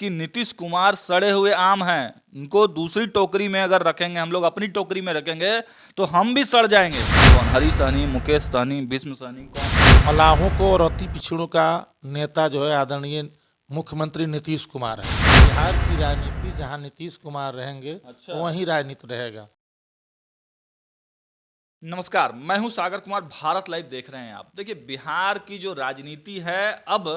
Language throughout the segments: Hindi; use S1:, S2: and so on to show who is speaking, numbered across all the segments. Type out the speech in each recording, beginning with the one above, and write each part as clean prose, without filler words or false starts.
S1: कि नीतीश कुमार सड़े हुए आम हैं, इनको दूसरी टोकरी में अगर रखेंगे, हम लोग अपनी टोकरी में रखेंगे तो हम भी सड़ जाएंगे। कौन? हरी सहनी, मुकेश सहनी, भीष्म सहनी, कौन?
S2: मलाहों को और अति पिछड़ों का नेता जो है आदरणीय मुख्यमंत्री नीतीश कुमार है। बिहार की राजनीति जहां नीतीश कुमार रहेंगे वहीं राजनीति रहेगा।
S1: नमस्कार, मैं हूं सागर कुमार। भारत लाइव देख रहे हैं आप। देखिए, बिहार की जो राजनीति है अब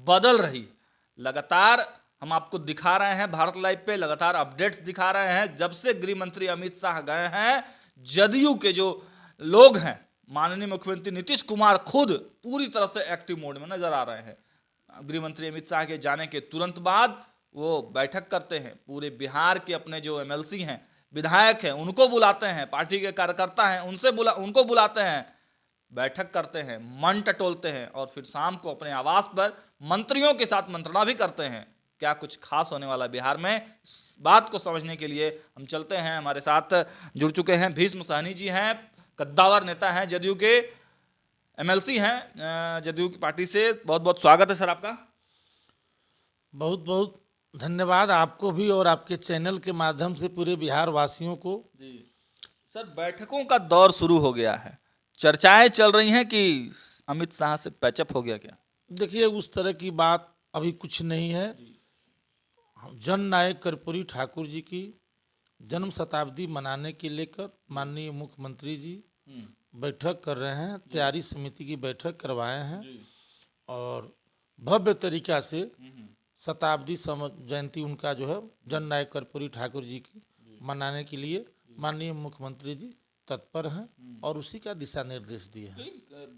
S1: बदल रही है। लगातार हम आपको दिखा रहे हैं, भारत लाइव पे लगातार अपडेट्स दिखा रहे हैं। जब से गृह मंत्री अमित शाह गए हैं, जदयू के जो लोग हैं, माननीय मुख्यमंत्री नीतीश कुमार खुद पूरी तरह से एक्टिव मोड में नजर आ रहे हैं। गृह मंत्री अमित शाह के जाने के तुरंत बाद वो बैठक करते हैं। पूरे बिहार के अपने जो एमएलसी हैं, विधायक हैं, उनको बुलाते हैं। पार्टी के कार्यकर्ता हैं, उनको बुलाते हैं, बैठक करते हैं, मन टटोलते हैं और फिर शाम को अपने आवास पर मंत्रियों के साथ मंत्रणा भी करते हैं। क्या कुछ खास होने वाला बिहार में, इस बात को समझने के लिए हम चलते हैं। हमारे साथ जुड़ चुके हैं भीष्म सहनी जी हैं, कद्दावर नेता हैं, जदयू के एमएलसी हैं, जदयू की पार्टी से। बहुत बहुत स्वागत है सर आपका।
S2: बहुत बहुत धन्यवाद आपको भी और आपके चैनल के माध्यम से पूरे बिहार वासियों को।
S1: जी सर, बैठकों का दौर शुरू हो गया है। चर्चाएं चल रही हैं कि अमित शाह से पैचअप हो गया क्या?
S2: देखिए, उस तरह की बात अभी कुछ नहीं है। जन नायक कर्पूरी ठाकुर जी की जन्म शताब्दी मनाने के लेकर माननीय मुख्यमंत्री जी बैठक कर रहे हैं। तैयारी समिति की बैठक करवाए हैं और भव्य तरीका से शताब्दी जयंती उनका जो है जन नायक कर्पूरी ठाकुर जी की मनाने के लिए माननीय मुख्यमंत्री जी तत्पर हैं और उसी का दिशा निर्देश दिए हैं।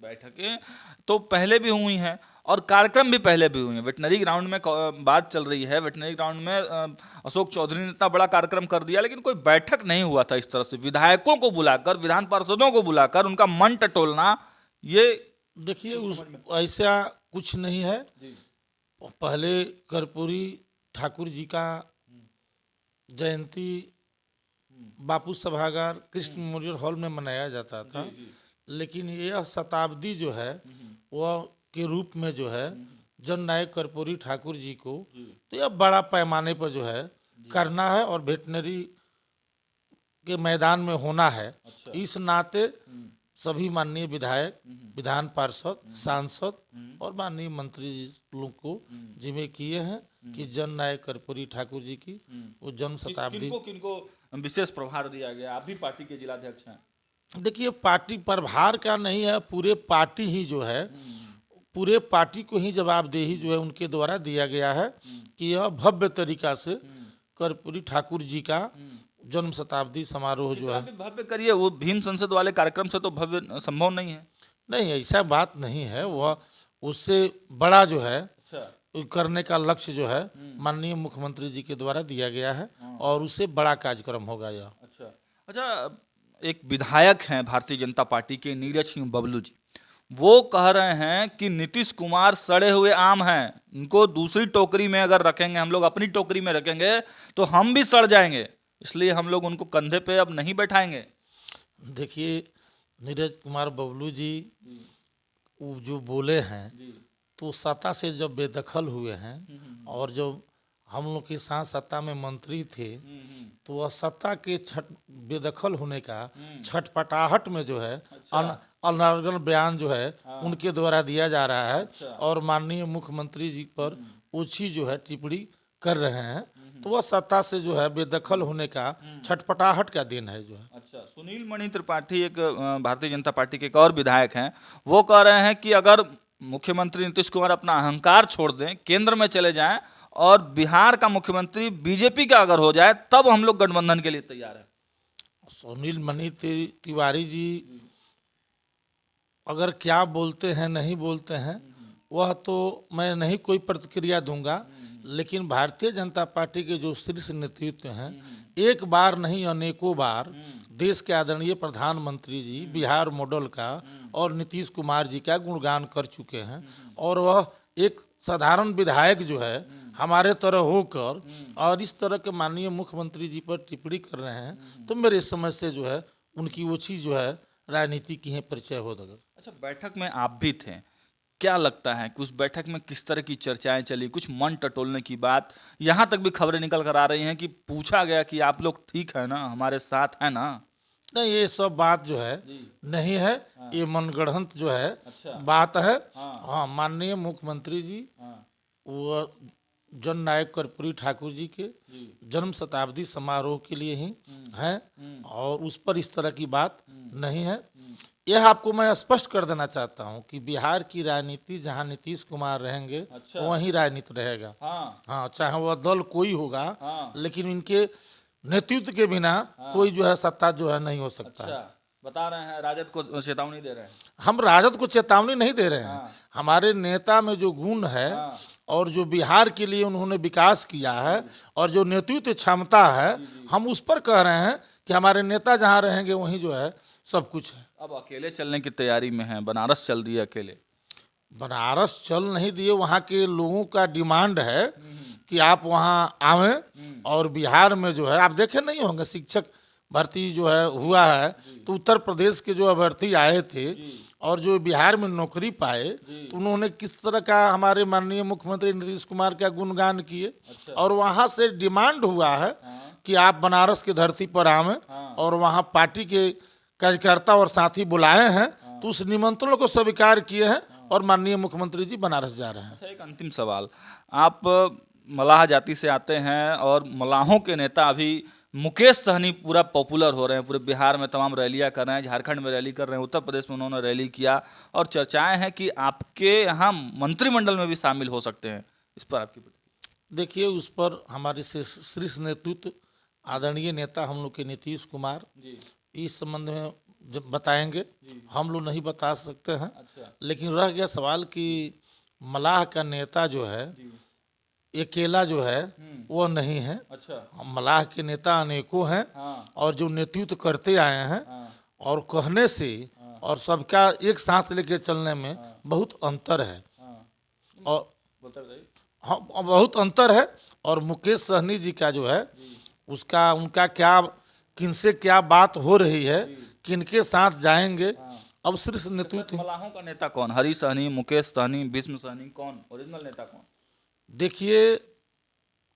S1: बैठकें तो पहले भी हुई हैं और कार्यक्रम भी पहले भी हुए हैं। वेटनरी ग्राउंड में बात चल रही है। वेटनरी ग्राउंड में अशोक चौधरी ने इतना बड़ा कार्यक्रम कर दिया, लेकिन कोई बैठक नहीं हुआ था इस तरह से विधायकों को बुलाकर, विधान पार्षदों को बुलाकर उनका मन टटोलना। ये
S2: देखिए, उस ऐसा कुछ नहीं है। पहले कर्पूरी ठाकुर जी का जयंती बापू सभागार कृष्ण मेमोरियल हॉल में मनाया जाता था, लेकिन यह शताब्दी जो है वह के रूप में जो है जन नायक कर्पूरी ठाकुर जी को तो यह बड़ा पैमाने पर जो है करना है और वेटनरी के मैदान में होना है। इस नाते सभी माननीय विधायक, विधान पार्षद, सांसद और माननीय मंत्री जी लोग को जिम्मे किए हैं कि जन नायक कर्पूरी ठाकुर जी की वो जन्म शताब्दी।
S1: किनको विशेष प्रभार दिया गया? आप भी पार्टी के जिलाध्यक्ष हैं।
S2: देखिए, पार्टी प्रभार का नहीं है, पूरे पार्टी ही जो है पूरे पार्टी को ही जवाबदेही जो है उनके द्वारा दिया गया है कि यह भव्य तरीका से कर्पूरी ठाकुर जी का जन्म शताब्दी समारोह जो है।
S1: भव्य करिए, वो भीम संसद वाले कार्यक्रम से तो भव्य संभव नहीं है।
S2: नहीं, ऐसा बात नहीं है। वह उससे बड़ा जो है करने का लक्ष्य जो है माननीय मुख्यमंत्री जी के द्वारा दिया गया है और उससे बड़ा कार्यक्रम होगा यह।
S1: अच्छा, एक विधायक हैं भारतीय जनता पार्टी के, नीरज सिंह बबलू जी, वो कह रहे हैं कि नीतीश कुमार सड़े हुए आम हैं, इनको दूसरी टोकरी में अगर रखेंगे, हम लोग अपनी टोकरी में रखेंगे तो हम भी सड़ जाएंगे, इसलिए हम लोग उनको कंधे पे अब नहीं बैठाएंगे।
S2: देखिए, नीरज कुमार बबलू जी वो जो बोले हैं तो सत्ता से जब बेदखल हुए हैं और जब हम लोग के साथ सत्ता में मंत्री थे तो वह सत्ता के बेदखल होने का छटपटाहट में जो है अनर्गल बयान जो है उनके द्वारा दिया जा रहा है और माननीय मुख्यमंत्री जी पर ओछी जो है टिप्पणी कर रहे हैं। तो वह सत्ता से जो है बेदखल होने का छटपटाहट का दिन है जो है।
S1: अच्छा, सुनील मणि त्रिपाठी एक भारतीय जनता पार्टी के एक और विधायक हैं, वो कह रहे हैं कि अगर मुख्यमंत्री नीतीश कुमार अपना अहंकार छोड़ दें, केंद्र में चले जाएं और बिहार का मुख्यमंत्री बीजेपी का अगर हो जाए, तब हम लोग गठबंधन के लिए तैयार हैं।
S2: सुनील मणि तिवारी जी अगर क्या बोलते हैं नहीं बोलते हैं वह तो मैं नहीं कोई प्रतिक्रिया दूंगा, लेकिन भारतीय जनता पार्टी के जो शीर्ष नेतृत्व हैं एक बार नहीं अनेकों बार देश के आदरणीय प्रधानमंत्री जी, बिहार मॉडल का और नीतीश कुमार जी का गुणगान कर चुके हैं और वह एक साधारण विधायक जो है हमारे तरह होकर और इस तरह के माननीय मुख्यमंत्री जी पर टिप्पणी कर रहे हैं तो मेरे समझ से जो है उनकी वो चीज़ जो है राजनीति की है परिचय हो जाएगा।
S1: अच्छा, बैठक में आप भी थे, क्या लगता है कि उस बैठक में किस तरह की चर्चाएं चली, कुछ मन टटोलने की बात, यहाँ तक भी खबरें निकल कर आ रही हैं कि पूछा गया कि आप लोग ठीक है ना, हमारे साथ है ना?
S2: नहीं, ये सब बात जो है
S1: जी।
S2: नहीं है। ये मनगढ़ंत जो है
S1: अच्छा।
S2: बात है।
S1: हाँ।
S2: हाँ, माननीय मुख्यमंत्री जी
S1: हाँ।
S2: वो जन नायक कर्पूरी ठाकुर जी के
S1: जी।
S2: जन्म शताब्दी समारोह के लिए ही हैं, और उस पर इस तरह की बात नहीं है। यह आपको मैं स्पष्ट कर देना चाहता हूं कि बिहार की राजनीति जहां नीतीश कुमार रहेंगे,
S1: अच्छा।
S2: वहीं राजनीति रहेगा।
S1: हाँ।
S2: हाँ, चाहे वह दल कोई होगा,
S1: हाँ।
S2: लेकिन इनके नेतृत्व के बिना कोई जो है सत्ता जो है नहीं हो सकता है।
S1: अच्छा, बता रहे हैं राजद को चेतावनी दे रहे हैं।
S2: हम राजद को चेतावनी नहीं दे रहे हैं।
S1: हाँ।
S2: हमारे नेता में जो गुण है
S1: हाँ।
S2: और जो बिहार के लिए उन्होंने विकास किया है और जो नेतृत्व क्षमता है, हम उस पर कह रहे हैं कि हमारे नेता जहाँ रहेंगे वहीं जो है सब कुछ है।
S1: अब अकेले चलने की तैयारी में हैं, बनारस चल दिए अकेले।
S2: बनारस चल नहीं दिए, वहाँ के लोगों का डिमांड है कि आप वहाँ आवें। और बिहार में जो है आप देखे नहीं होंगे, शिक्षक भर्ती जो है हुआ है, तो उत्तर प्रदेश के जो अभ्यर्थी आए थे और जो बिहार में नौकरी पाए, तो उन्होंने किस तरह का हमारे माननीय मुख्यमंत्री नीतीश कुमार का गुणगान किए।
S1: अच्छा।
S2: और वहाँ से डिमांड हुआ है कि आप बनारस की धरती पर आवें, और वहाँ पार्टी के कार्यकर्ता और साथी बुलाए हैं, तो उस निमंत्रण को स्वीकार किए हैं और माननीय मुख्यमंत्री जी बनारस जा रहे हैं।
S1: अच्छा, एक अंतिम सवाल, आप मलाह जाति से आते हैं और मलाहों के नेता अभी मुकेश सहनी पूरा पॉपुलर हो रहे हैं, पूरे बिहार में तमाम रैलियां कर रहे हैं, झारखंड में रैली कर रहे हैं, उत्तर प्रदेश में उन्होंने रैली किया और चर्चाएं हैं कि आपके यहाँ मंत्रिमंडल में भी शामिल हो सकते हैं। इस पर आपकी प्रतिक्रिया?
S2: देखिए, उस पर हमारे शीर्ष नेतृत्व आदरणीय नेता हम लोग के नीतीश कुमार
S1: जी।
S2: इस संबंध में जब बताएंगे, हम लोग नहीं बता सकते हैं।
S1: अच्छा।
S2: लेकिन रह गया सवाल कि मलाह का नेता जो है अकेला जो है वो नहीं है।
S1: अच्छा।
S2: मलाह के नेता अनेकों हैं,
S1: हाँ।
S2: और जो नेतृत्व करते आए हैं,
S1: हाँ।
S2: और कहने से और सबका एक साथ लेके चलने में बहुत अंतर है।
S1: हाँ।
S2: और
S1: बता रही।
S2: हाँ, बहुत अंतर है। और मुकेश सहनी जी का जो है उसका उनका क्या, किनसे क्या बात हो रही है, किनके साथ जाएंगे, अब शीर्ष नेतृत्व।
S1: मलाहों का नेता कौन? हरी सहनी, मुकेश सहनी, भीष्म सहनी, कौन ओरिजिनल नेता कौन?
S2: देखिए,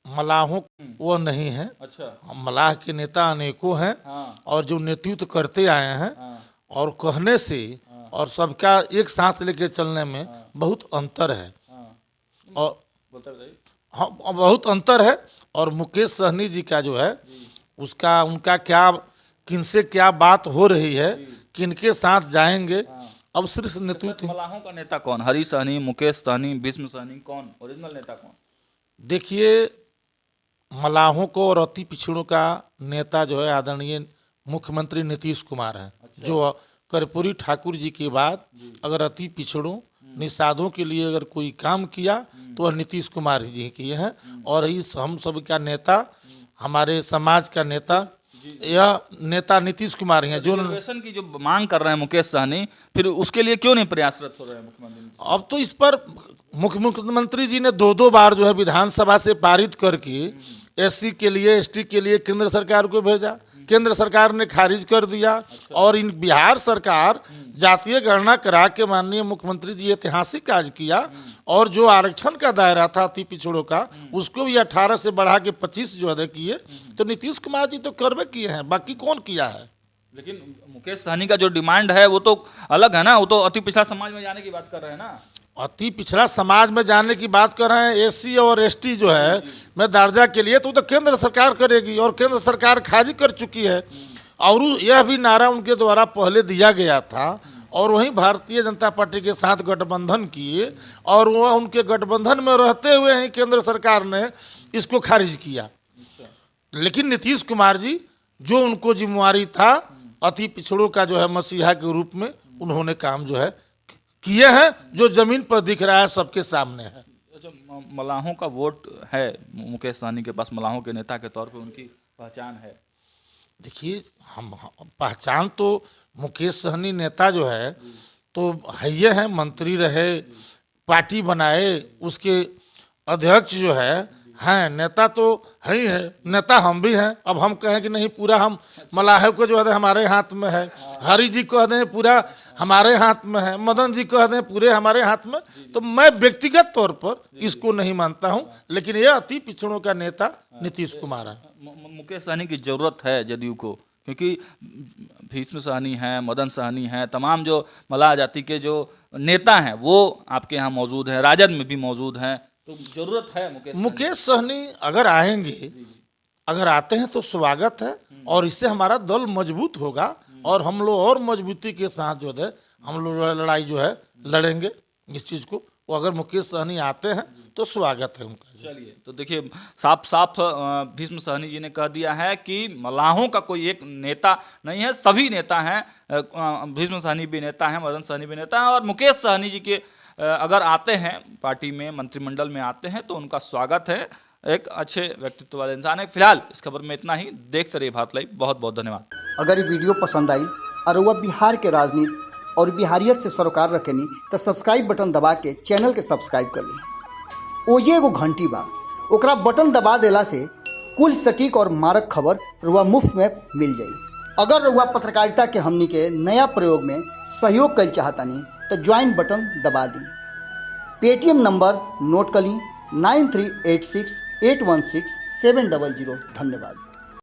S2: मलाहों वो नहीं है।
S1: अच्छा।
S2: मलाह के नेता अनेकों हैं,
S1: हाँ।
S2: और जो नेतृत्व करते आए हैं,
S1: हाँ।
S2: और कहने से और सबका एक साथ लेके चलने में बहुत अंतर है।
S1: हाँ।
S2: और
S1: बता रही।
S2: हाँ, बहुत अंतर है। और मुकेश सहनी जी का जो है उसका उनका क्या, किनसे क्या बात हो रही है, किनके साथ जाएंगे, अब शीर्ष नेतृत्व।
S1: मलाहों का नेता कौन? हरी सहनी, मुकेश सहनी, भीष्म सहनी, कौन ओरिजिनल नेता कौन?
S2: देखिए, मलाहों को और अति पिछड़ों का नेता जो है आदरणीय मुख्यमंत्री नीतीश कुमार हैं।
S1: अच्छा।
S2: जो कर्पूरी ठाकुर जी के बाद अगर अति पिछड़ों निषादों के लिए अगर कोई काम किया तो वह नीतीश कुमार जी किए हैं। और इस हम सब का नेता, हमारे समाज का नेता, यह नेता नीतीश कुमार ही हैं। जो
S1: रिजर्वेशन की जो मांग कर रहे हैं मुकेश सहनी, फिर उसके लिए क्यों नहीं प्रयासरत हो रहे हैं मुख्यमंत्री?
S2: अब तो इस पर मुख्यमंत्री जी ने दो बार जो है विधानसभा से पारित करके एससी के लिए, एसटी के लिए केंद्र सरकार को भेजा, केंद्र सरकार ने खारिज कर दिया। और इन बिहार सरकार जातीय गणना करा के माननीय मुख्यमंत्री जी ऐतिहासिक कार्य किया। और जो आरक्षण का दायरा था अति पिछड़ों का, उसको भी 18 से बढ़ा के 25 जो है किए। तो नीतीश कुमार जी तो करवे किए हैं, बाकी कौन किया है?
S1: लेकिन मुकेश सहनी का जो डिमांड है वो तो अलग है ना, वो तो अति पिछड़ा समाज में जाने की बात कर रहे हैं ना।
S2: अति पिछड़ा समाज में जाने की बात कर रहे हैं। एससी और एसटी जो है में दर्जा के लिए तो केंद्र सरकार करेगी, और केंद्र सरकार खारिज कर चुकी है। और यह भी नारा उनके द्वारा पहले दिया गया था, और वहीं भारतीय जनता पार्टी के साथ गठबंधन किए, और वह उनके गठबंधन में रहते हुए ही केंद्र सरकार ने इसको खारिज किया। लेकिन नीतीश कुमार जी, जो उनको जिम्मेवारी था अति पिछड़ों का जो है मसीहा के रूप में, उन्होंने काम जो है किए हैं, जो जमीन पर दिख रहा है सबके सामने है।
S1: अच्छा, मलाहों का वोट है मुकेश सहनी के पास, मलाहों के नेता के तौर पे उनकी पहचान है?
S2: देखिए, हम पहचान तो मुकेश सहनी नेता जो है तो है हैं, मंत्री रहे, पार्टी बनाए, उसके अध्यक्ष जो है हैं, नेता तो है ही है, नेता हम भी हैं। अब हम कहें कि नहीं पूरा हम मलाह को जो है हमारे हाथ में है, हरि जी कह दें पूरा हमारे हाथ में है, मदन जी कह दें पूरे हमारे हाथ में, तो मैं व्यक्तिगत तौर पर इसको नहीं मानता हूं। लेकिन ये अति पिछड़ों का नेता नीतीश कुमार है।
S1: मुकेश सहनी की जरूरत है जदयू को, क्योंकि भीष्म सहनी है, मदन सहनी है, तमाम जो मलाह जाति के जो नेता हैं वो आपके यहाँ मौजूद हैं, राजद में भी मौजूद हैं, तो जरूरत है
S2: मुकेश सहनी अगर आएंगे, अगर आते हैं तो स्वागत है, और इससे हमारा दल मजबूत होगा और हम लोग और मजबूती के साथ जो है हम लोग लड़ाई जो है लड़ेंगे इस चीज़ को। वो अगर मुकेश सहनी आते हैं तो स्वागत है उनका।
S1: चलिए, तो देखिए साफ साफ भीष्म सहनी जी ने कह दिया है कि मलाहों का कोई एक नेता नहीं है, सभी नेता हैं। भीष्म सहनी भी नेता हैं, मदन सहनी भी नेता हैं, और मुकेश सहनी जी के अगर आते हैं पार्टी में, मंत्रिमंडल में आते हैं तो उनका स्वागत है। एक अच्छे व्यक्तित्व वाले इंसान है। फिलहाल इस खबर में इतना ही। देखते रहिए भारत लाइव। बहुत बहुत धन्यवाद।
S3: अगर ये वीडियो पसंद आई और वह बिहार के राजनीति और बिहारियत से सरोकार रखेनी तो सब्सक्राइब बटन दबा के चैनल के सब्सक्राइब कर ली। ओजे एगो घंटी बा, ओकरा बटन दबा देला से कुल सटीक और मारक खबर रुआ मुफ्त में मिल जाई। अगर रुआ पत्रकारिता के हमनी के नया प्रयोग में सहयोग कर चाहतानी तो ज्वाइन बटन दबा दी। पेटीएम नंबर नोट कर ली 9386816700। धन्यवाद।